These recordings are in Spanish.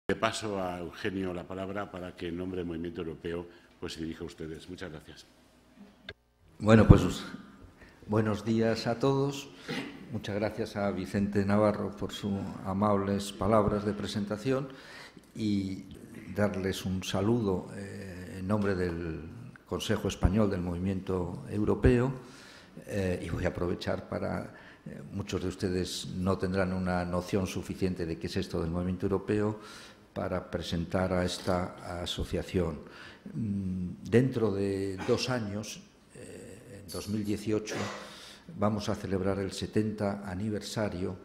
Le paso a Eugenio la palabra para que en nombre del Movimiento Europeo se dirija a ustedes. Muchas gracias. Bueno, pues buenos días a todos. Muchas gracias a Vicente Navarro por sus amables palabras de presentación y darles un saludo en nombre del Consejo Español del Movimiento Europeo. Y voy a aprovechar para... muchos de ustedes no tendrán una noción suficiente de qué es esto del Movimiento Europeo para presentar a esta asociación. Dentro de 2 años, en 2018, vamos a celebrar el 70 aniversario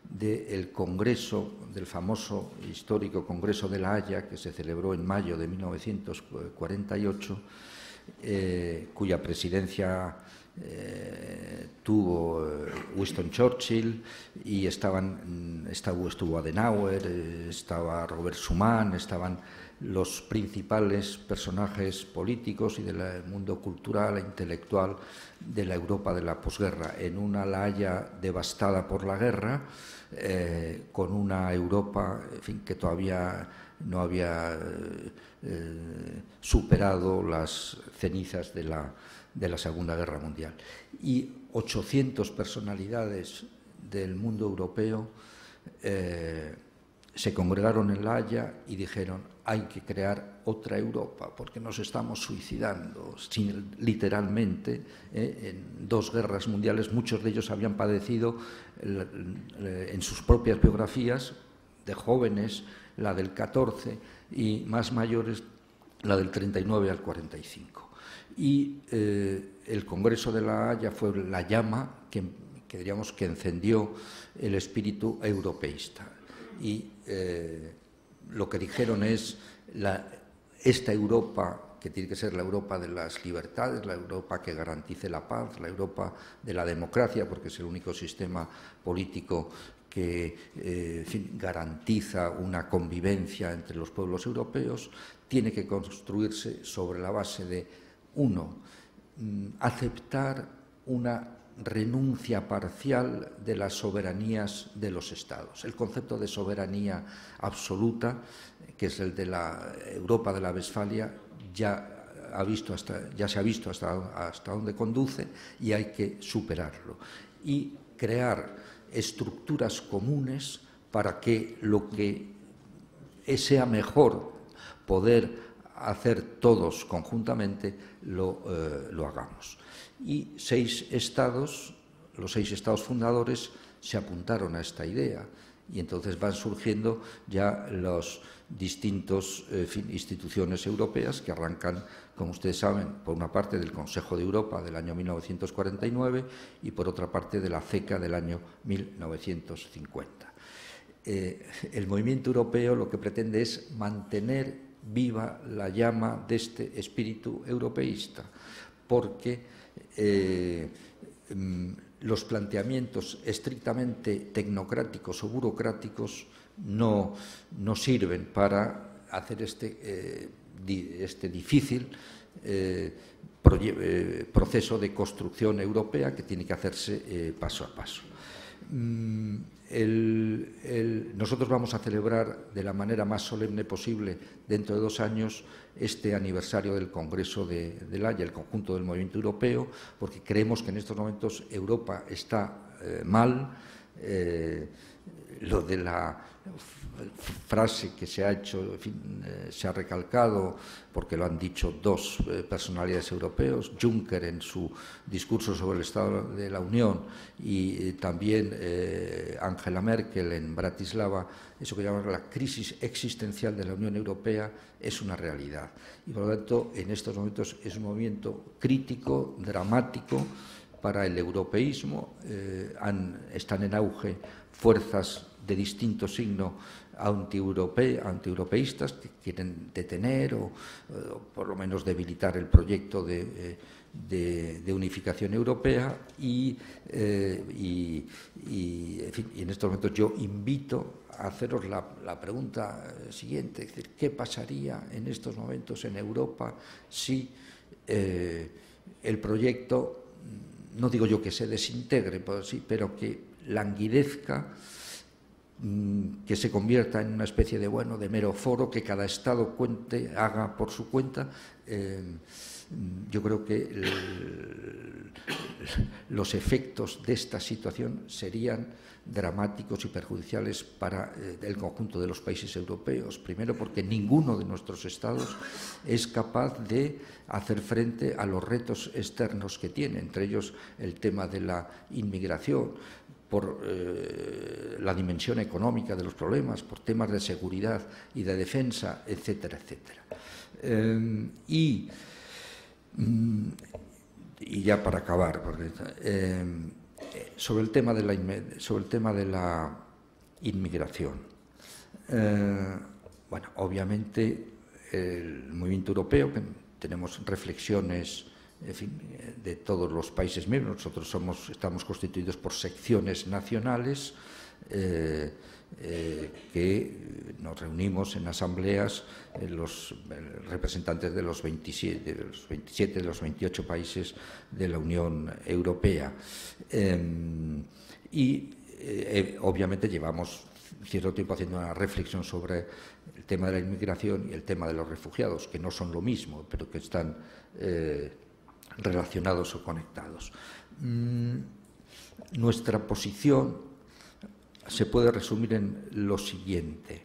del Congreso, del famoso histórico Congreso de La Haya, que se celebró en mayo de 1948, cuya presidencia tuvo Winston Churchill y estuvo Adenauer, estaba Robert Schuman, estaban los principales personajes políticos y del mundo cultural e intelectual de la Europa de la posguerra, en una La Haya devastada por la guerra, con una Europa, en fin, que todavía no había superado las cenizas de la Segunda Guerra Mundial. Y 800 personalidades del mundo europeo se congregaron en La Haya y dijeron: hay que crear otra Europa porque nos estamos suicidando, literalmente, en 2 guerras mundiales. Muchos de ellos habían padecido en sus propias biografías, de jóvenes, la del 14, y más mayores, la del 39 al 45. Y el Congreso de La Haya fue la llama que diríamos que encendió el espíritu europeísta. Y lo que dijeron es: esta Europa, que tiene que ser la Europa de las libertades, la Europa que garantice la paz, la Europa de la democracia, porque es el único sistema político que en fin, garantiza una convivencia entre los pueblos europeos, tiene que construirse sobre la base de, 1, aceptar una renuncia parcial de las soberanías de los Estados. El concepto de soberanía absoluta, que es el de la Europa de la Westfalia, ya se ha visto hasta dónde conduce, y hay que superarlo. Y crear estructuras comunes para que lo que sea mejor poder hacer todos conjuntamente lo hagamos. Y 6 estados, los 6 estados fundadores, se apuntaron a esta idea, y entonces van surgiendo ya las distintas instituciones europeas, que arrancan, como ustedes saben, por una parte del Consejo de Europa del año 1949 y por otra parte de la CECA del año 1950. El movimiento europeo lo que pretende es mantener viva la llama de este espíritu europeísta, porque los planteamientos estrictamente tecnocráticos o burocráticos no sirven para hacer este difícil proceso de construcción europea, que tiene que hacerse paso a paso. Nosotros vamos a celebrar de la manera más solemne posible, dentro de 2 años, este aniversario del Congreso de La Haya, el conjunto del movimiento europeo, porque creemos que en estos momentos Europa está mal. Lo de la frase que se ha hecho, en fin, se ha recalcado, porque lo han dicho 2 personalidades europeos, Juncker en su discurso sobre el Estado de la Unión y también Angela Merkel en Bratislava. Eso que llaman la crisis existencial de la Unión Europea es una realidad, y por lo tanto en estos momentos es un momento crítico, dramático para el europeísmo. Están en auge fuerzas de distinto signo antieuropeístas que quieren detener o por lo menos debilitar el proyecto de unificación europea, y en estos momentos yo invito a haceros la pregunta siguiente, es decir, ¿qué pasaría en estos momentos en Europa si el proyecto, no digo yo que se desintegre, pero que languidezca que se convierta en una especie de, bueno, de mero foro, que cada Estado haga por su cuenta. Yo creo que los efectos de esta situación serían dramáticos y perjudiciales para el conjunto de los países europeos. Primero, porque ninguno de nuestros Estados es capaz de hacer frente a los retos externos que tiene, entre ellos el tema de la inmigración, por la dimensión económica de los problemas, por temas de seguridad y de defensa, etcétera, etcétera. Y ya para acabar, porque, sobre el tema de la inmigración. Bueno, obviamente el movimiento europeo, que tenemos reflexiones, en fin, de todos los países miembros. Nosotros estamos constituidos por secciones nacionales que nos reunimos en asambleas, los representantes de los 27, de los 28 países de la Unión Europea. Obviamente llevamos cierto tiempo haciendo una reflexión sobre el tema de la inmigración y el tema de los refugiados, que no son lo mismo, pero que están relacionados o conectados. Nuestra posición se puede resumir en lo siguiente.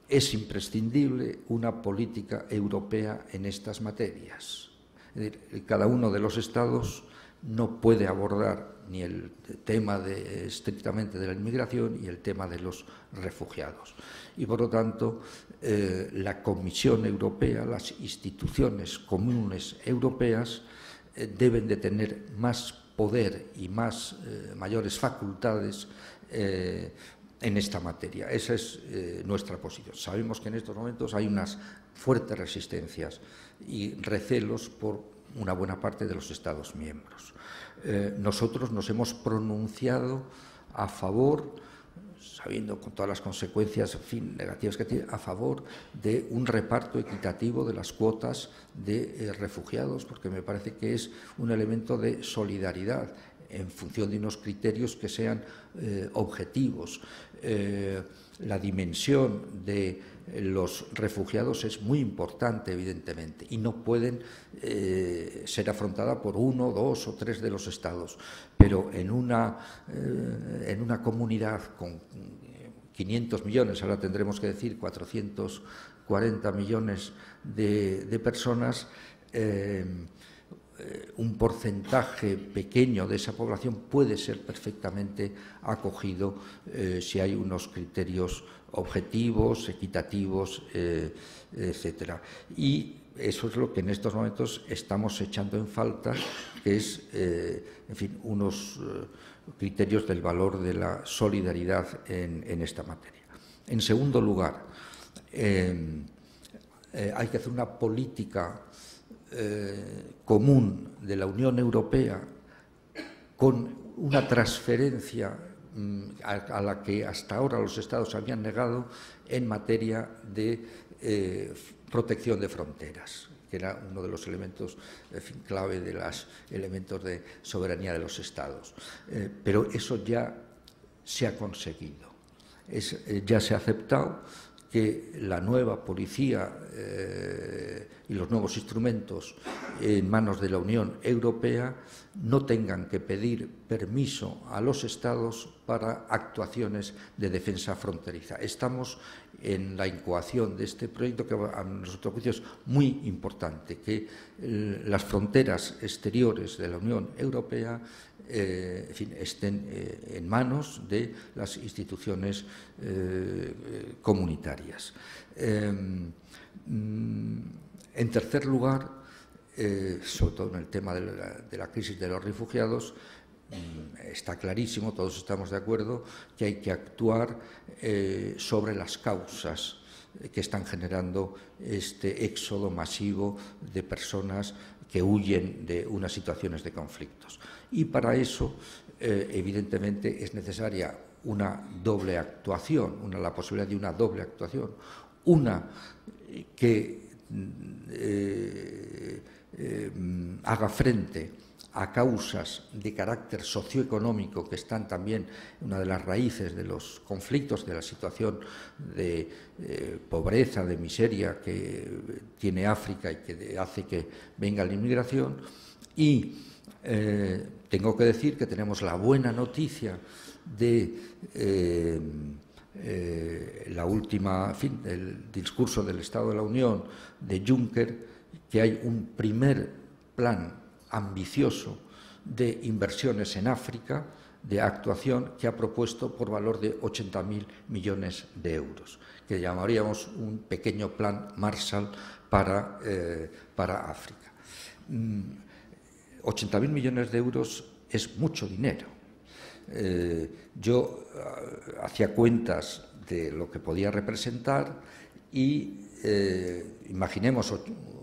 Es imprescindible una política europea en estas materias. Es decir, cada uno de los Estados no puede abordar ni el tema estrictamente de la inmigración y el tema de los refugiados. Y, por lo tanto, la Comisión Europea, las instituciones comunes europeas deben de tener más poder y mayores facultades en esta materia. Esa es nuestra posición. Sabemos que en estos momentos hay unas fuertes resistencias y recelos por una buena parte de los Estados miembros. Nosotros nos hemos pronunciado a favor, sabiendo con todas las consecuencias, en fin, negativas que tiene, a favor de un reparto equitativo de las cuotas de refugiados, porque me parece que es un elemento de solidaridad en función de unos criterios que sean objetivos. La dimensión de los refugiados es muy importante, evidentemente, y no pueden ser afrontada por uno, dos o tres de los Estados. Pero en una comunidad con 500 millones, ahora tendremos que decir 440 millones de personas, un porcentaje pequeño de esa población puede ser perfectamente acogido si hay unos criterios objetivos, equitativos, etcétera. Y eso es lo que en estos momentos estamos echando en falta, que es, en fin, unos criterios del valor de la solidaridad en esta materia. En segundo lugar, hay que hacer una política común de la Unión Europea con una transferencia a la que hasta ahora los Estados habían negado en materia de protección de fronteras, que era uno de los elementos, en fin, clave de los elementos de soberanía de los Estados. Pero eso ya se ha conseguido, ya se ha aceptado que la nueva policía y los nuevos instrumentos en manos de la Unión Europea no tengan que pedir permiso a los Estados para actuaciones de defensa fronteriza. Estamos en la incoación de este proyecto, que a nuestro juicio es muy importante, que las fronteras exteriores de la Unión Europea en fin, estén en manos de las instituciones comunitarias. En tercer lugar, sobre todo en el tema de la crisis de los refugiados, está clarísimo, todos estamos de acuerdo, que hay que actuar sobre las causas que están generando este éxodo masivo de personas que huyen de unas situaciones de conflictos. Y para eso, evidentemente, es necesaria una doble actuación, la posibilidad de una doble actuación, una que haga frente a causas de carácter socioeconómico que están también una de las raíces de los conflictos, de la situación de pobreza, de miseria que tiene África y que hace que venga la inmigración. Y tengo que decir que tenemos la buena noticia de la última, en fin, el discurso del Estado de la Unión de Juncker, que hay un primer plan ambicioso de inversiones en África, de actuación, que ha propuesto por valor de 80.000 millones de euros, que llamaríamos un pequeño plan Marshall para África. 80.000 millones de euros es mucho dinero. Yo hacía cuentas de lo que podía representar y imaginemos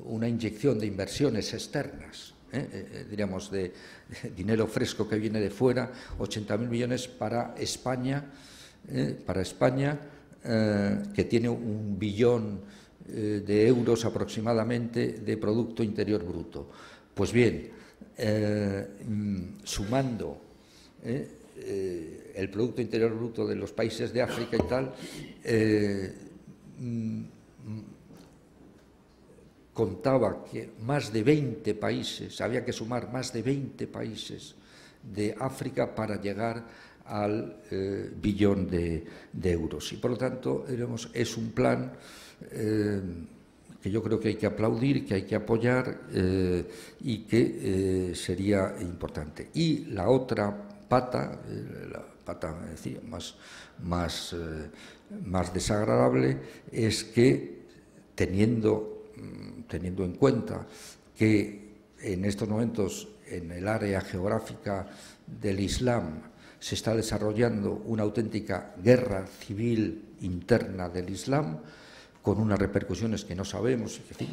una inyección de inversiones externas, diríamos de dinero fresco que viene de fuera, 80.000 millones para España, que tiene 1 billón de euros aproximadamente de Producto Interior Bruto. Pues bien, sumando el Producto Interior Bruto de los países de África y tal, contaba que más de 20 países, había que sumar más de 20 países de África para llegar al billón de euros. Y por lo tanto, es un plan que yo creo que hay que aplaudir, que hay que apoyar y que sería importante. Y la otra pata, la pata más desagradable, es que teniendo en cuenta que en estos momentos en el área geográfica del Islam se está desarrollando una auténtica guerra civil interna del Islam, con unas repercusiones que no sabemos. En fin,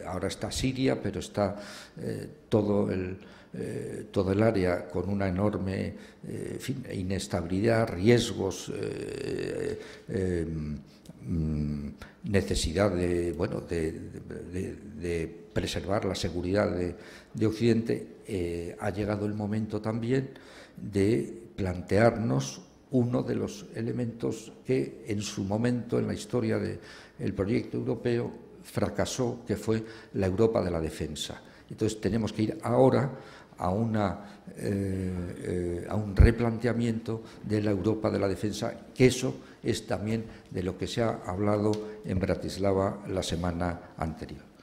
ahora está Siria, pero está todo el área con una enorme inestabilidad, riesgos, necesidad de preservar la seguridad de Occidente. Ha llegado el momento también de plantearnos uno de los elementos que en su momento en la historia del proyecto europeo fracasó, que fue la Europa de la defensa. Entonces tenemos que ir ahora a un replanteamiento de la Europa de la defensa, que eso es también de lo que se ha hablado en Bratislava la semana anterior.